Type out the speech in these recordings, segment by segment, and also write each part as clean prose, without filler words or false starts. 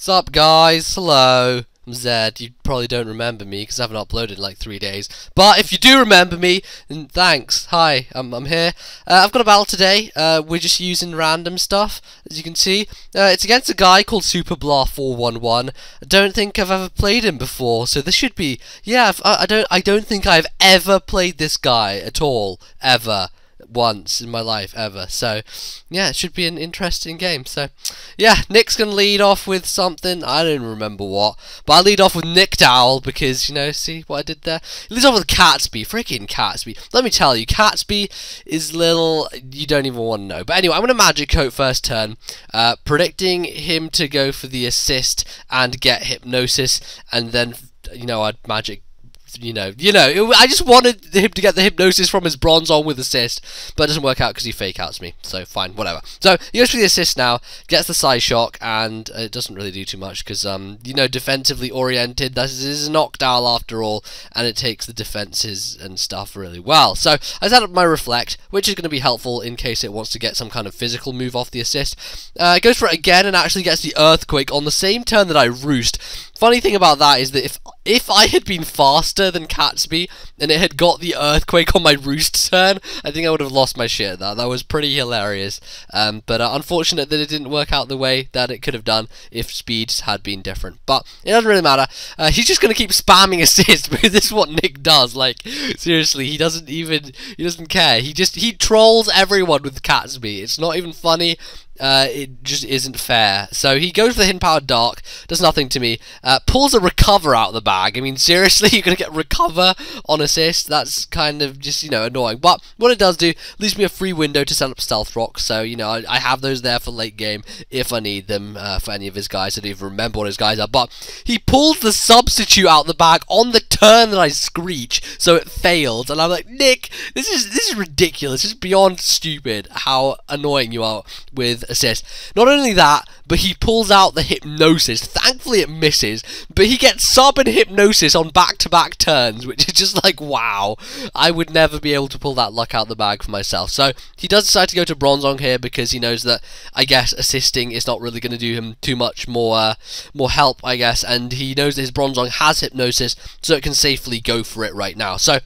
What's up, guys? Hello, I'm Zed. You probably don't remember me because I haven't uploaded in like 3 days. But if you do remember me, then thanks. Hi, I'm here. I've got a battle today. We're just using random stuff, as you can see. It's against a guy called Nickerblah411. I don't think I've ever played him before, so this should be. Yeah, I don't think I've ever played this guy at all, ever. Once in my life ever, so yeah, it should be an interesting game. So yeah, Nick's gonna lead off with something, I don't remember what, but I lead off with Nick Owl because, you know, see what I did there? He leads off with Catsby, freaking Catsby. Let me tell you, Catsby is little, you don't even want to know. But anyway, I'm gonna Magic Coat first turn, predicting him to go for the assist and get Hypnosis, and then, you know, I'd Magic. I just wanted him to get the Hypnosis from his Bronzong with assist, but it doesn't work out because he fake outs me, so fine, whatever. So, he goes for the assist now, gets the Psy Shock, and it doesn't really do too much because, defensively oriented, this is a Noctowl after all, and it takes the defenses and stuff really well. So, I set up my Reflect, which is going to be helpful in case it wants to get some kind of physical move off the assist. It goes for it again and actually gets the Earthquake on the same turn that I Roost. Funny thing about that is that if I had been faster than Catsby and it had got the Earthquake on my Roost turn, I think I would have lost my shit. That was pretty hilarious. But unfortunate that it didn't work out the way that it could have done if speeds had been different. But it doesn't really matter. He's just gonna keep spamming assist because this is what Nick does. Like, seriously, he doesn't care. He trolls everyone with Catsby. It's not even funny. It just isn't fair. So he goes for the Hidden Power Dark, does nothing to me, pulls a Recover out of the bag. I mean, seriously, you're going to get Recover on assist? That's kind of just, annoying. But what it does do, leaves me a free window to set up Stealth Rock, so, I have those there for late game if I need them for any of his guys. I don't even remember what his guys are, but he pulls the Substitute out of the bag on the turn that I Screech, so it fails, and I'm like, Nick, this is ridiculous. It's beyond stupid how annoying you are with assist. Not only that, but he pulls out the Hypnosis. Thankfully it misses, but he gets Sub and Hypnosis on back-to-back turns, which is just like, wow. I would never be able to pull that luck out of the bag for myself. So he does decide to go to Bronzong here because he knows that, I guess, assisting is not really going to do him too much more help, I guess, and he knows that his Bronzong has Hypnosis, so it can safely go for it right now. So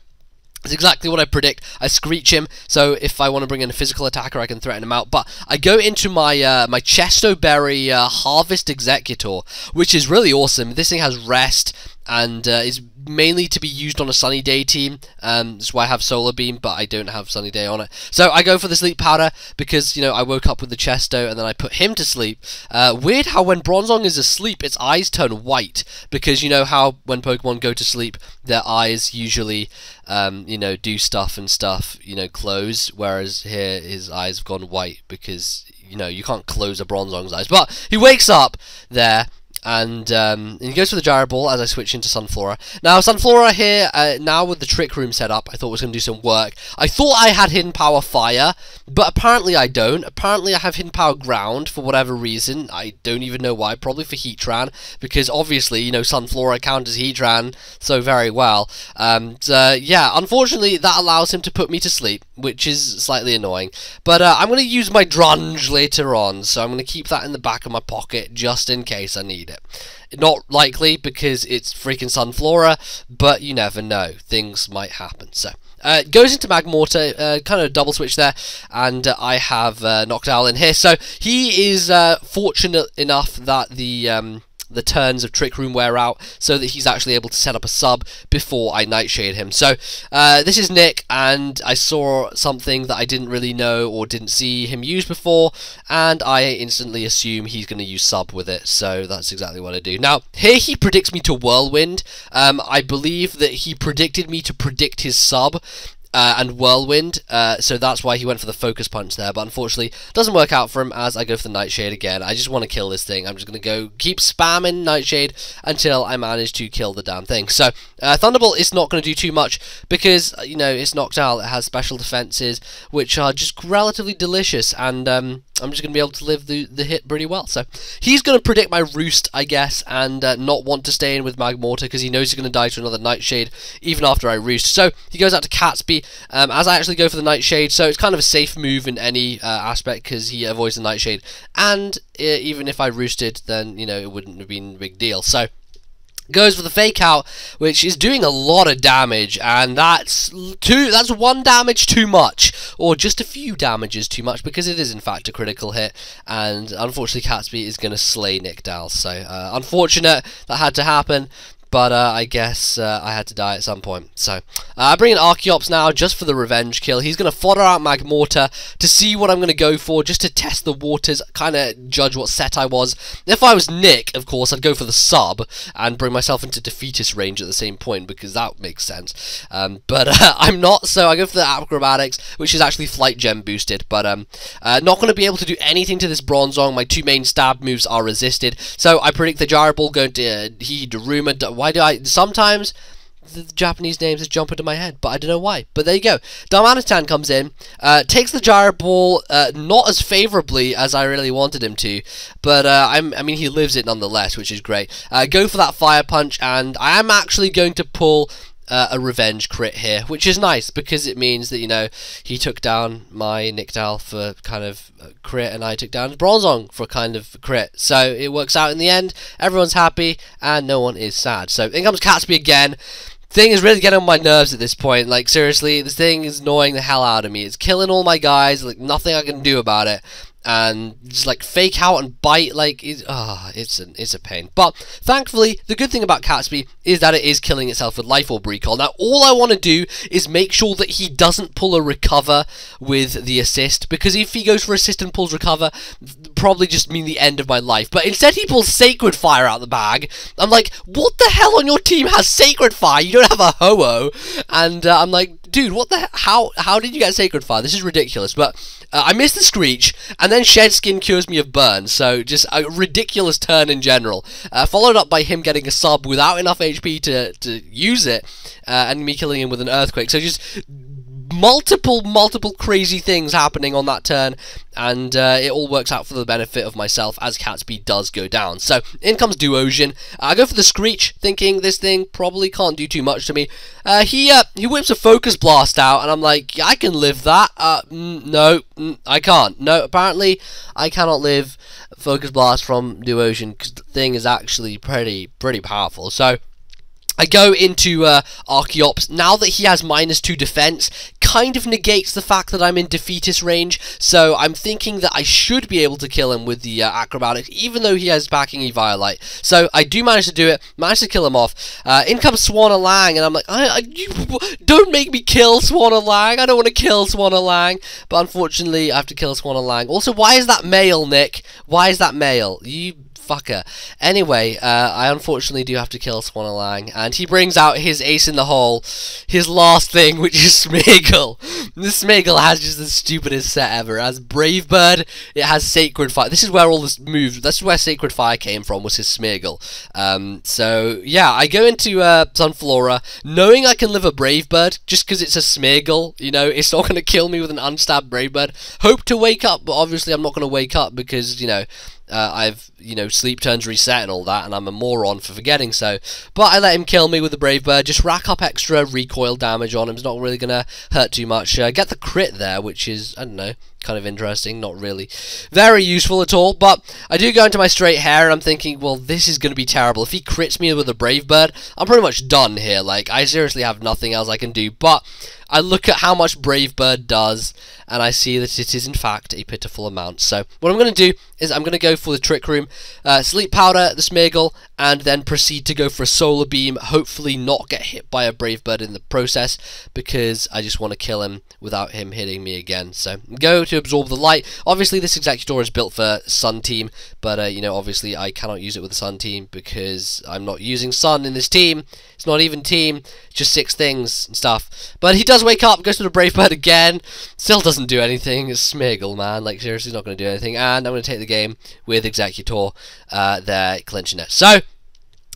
it's exactly what I predict. I Screech him, so if I want to bring in a physical attacker, I can threaten him out. But I go into my my Chesto Berry Harvest Executor, which is really awesome. This thing has Rest and is mainly to be used on a Sunny Day team. That's why I have Solar Beam, but I don't have Sunny Day on it. So I go for the Sleep Powder because, I woke up with the Chesto and then I put him to sleep. Weird how when Bronzong is asleep, its eyes turn white because you know how when Pokemon go to sleep, their eyes usually, do stuff and stuff, close, whereas here his eyes have gone white because, you can't close a Bronzong's eyes. But he wakes up there. And he goes for the Gyro Ball as I switch into Sunflora. Now, Sunflora here, now with the Trick Room set up, I thought was going to do some work. I thought I had Hidden Power Fire, but apparently I don't. Apparently I have Hidden Power Ground for whatever reason. I don't even know why. Probably for Heatran, because obviously, Sunflora counters Heatran so very well. Yeah, unfortunately, that allows him to put me to sleep, which is slightly annoying. But I'm going to use my Drunge later on, so I'm going to keep that in the back of my pocket just in case I need it. Not likely because it's freaking Sunflora, but you never know. Things might happen. So it goes into Magmortar, kind of double switch there, and I have Noctowl in here. So he is fortunate enough that the turns of Trick Room wear out so that he's actually able to set up a sub before I Nightshade him. So this is Nick, and I saw something that I didn't really know or didn't see him use before, and I instantly assume he's going to use sub with it, so that's exactly what I do. Now, here he predicts me to Whirlwind. I believe that he predicted me to predict his sub, and Whirlwind, so that's why he went for the Focus Punch there, but unfortunately doesn't work out for him as I go for the Nightshade again. I just want to kill this thing. I'm just going to go keep spamming Nightshade until I manage to kill the damn thing. So Thunderbolt is not going to do too much because, it's Noctowl. It has special defenses which are just relatively delicious, and I'm just going to be able to live the hit pretty well. So he's going to predict my roost, I guess, and not want to stay in with Magmortar because he knows he's going to die to another Nightshade even after I roost. So he goes out to Catsby as I actually go for the Nightshade. So it's kind of a safe move in any aspect because he avoids the Nightshade. And even if I roosted, then, you know, it wouldn't have been a big deal. So goes for the fake out, which is doing a lot of damage, and that's one damage too much, or just a few damages too much, because it is in fact a critical hit, and unfortunately Catsby is going to slay Nick Dal. So unfortunate that had to happen. But I guess I had to die at some point. So I bring in Archeops now just for the revenge kill. He's going to fodder out Magmortar to see what I'm going to go for, just to test the waters, kind of judge what set I was. If I was Nick, of course, I'd go for the sub and bring myself into defeatist range at the same point, because that makes sense. But I'm not, so I go for the acrobatics, which is actually flight gem boosted. But not going to be able to do anything to this Bronzong. My two main stab moves are resisted. So I predict the Gyro Ball going to Daruma. Why do I sometimes the Japanese names just jump into my head, but I don't know why. But there you go. Darmanistan comes in, takes the Gyro Ball not as favourably as I really wanted him to, but I mean he lives it nonetheless, which is great. Go for that Fire Punch, and I am actually going to pull a revenge crit here, which is nice because it means that, you know, he took down my Nick Dal for kind of crit, and I took down his Bronzong for kind of crit. So it works out in the end. Everyone's happy and no one is sad. So in comes Catsby again. Thing is really getting on my nerves at this point. Like, seriously, this thing is annoying the hell out of me. It's killing all my guys, like nothing I can do about it. And just like fake out and bite, like it's a pain. But thankfully, the good thing about Catsby is that it is killing itself with Life Orb Recall. Now, all I want to do is make sure that he doesn't pull a recover with the assist, because if he goes for assist and pulls recover, probably just mean the end of my life. But instead, he pulls Sacred Fire out the bag. I'm like, what the hell on your team has Sacred Fire? You don't have a Ho-Oh. And I'm like, dude, what the how did you get Sacred Fire? This is ridiculous. But I missed the Screech, and then Shed Skin cures me of burn, so just a ridiculous turn in general. Followed up by him getting a sub without enough HP to use it, and me killing him with an Earthquake. So just multiple crazy things happening on that turn, and it all works out for the benefit of myself as Catsby does go down. So in comes Duosian. I go for the Screech, thinking this thing probably can't do too much to me. He whips a Focus Blast out, and I'm like, I can live that. No, I can't. No, apparently I cannot live Focus Blast from Duosian, because the thing is actually pretty powerful. So I go into Archeops. Now that he has -2 defense, kind of negates the fact that I'm in defeatist range, so I'm thinking that I should be able to kill him with the acrobatics, even though he has backing Eviolite. So I do manage to do it, manage to kill him off. In comes Swanna-Lang, and I'm like, you don't make me kill Swanna-Lang, I don't want to kill Swanna-Lang, but unfortunately I have to kill Swanna-Lang. Also, why is that male, Nick? Why is that male? You fucker. Anyway, I unfortunately do have to kill Swanna-Lang, and he brings out his ace in the hole, his last thing, which is Smeagol. This Smeagol has just the stupidest set ever. It has Brave Bird, it has Sacred Fire. This is where all this moves, this is where Sacred Fire came from, was his Smeagol. So yeah, I go into Sunflora, knowing I can live a Brave Bird, just because it's a Smeagol, you know, it's not going to kill me with an unstabbed Brave Bird. Hope to wake up, but obviously I'm not going to wake up because, you know, I've, you know, sleep turns reset and all that, and I'm a moron for forgetting so. But I let him kill me with the Brave Bird, just rack up extra recoil damage on him. It's not really going to hurt too much. Get the crit there, which is, I don't know, kind of interesting, not really very useful at all. But I do go into my straight hair, and I'm thinking, well, this is going to be terrible. If he crits me with a Brave Bird, I'm pretty much done here. Like, I seriously have nothing else I can do. But I look at how much Brave Bird does, and I see that it is in fact a pitiful amount. So what I'm going to do is I'm going to go for the Trick Room, Sleep Powder, the Smeagol, and then proceed to go for a Solar Beam, hopefully not get hit by a Brave Bird in the process, because I just want to kill him without him hitting me again. So go to absorb the light. Obviously this Executor is built for Sun Team, but you know, obviously I cannot use it with the Sun Team because I'm not using Sun in this team. It's not even team, just 6 things and stuff. But he does wake up, goes to the Brave Bird again, still doesn't do anything. It's Smeagol, man, like seriously, he's not going to do anything, and I'm going to take the game with Executor there, clinching it. So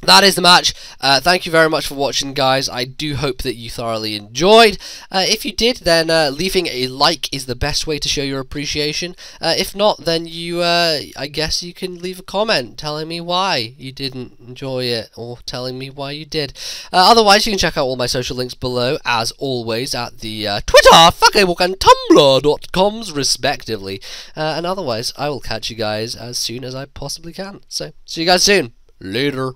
that is the match. Thank you very much for watching, guys. I do hope that you thoroughly enjoyed. If you did, then leaving a like is the best way to show your appreciation. If not, then I guess you can leave a comment telling me why you didn't enjoy it, or telling me why you did. Otherwise, you can check out all my social links below, as always, at the Twitter, Facebook, and Tumblr.coms, respectively. And otherwise, I will catch you guys as soon as I possibly can. So, see you guys soon. Later.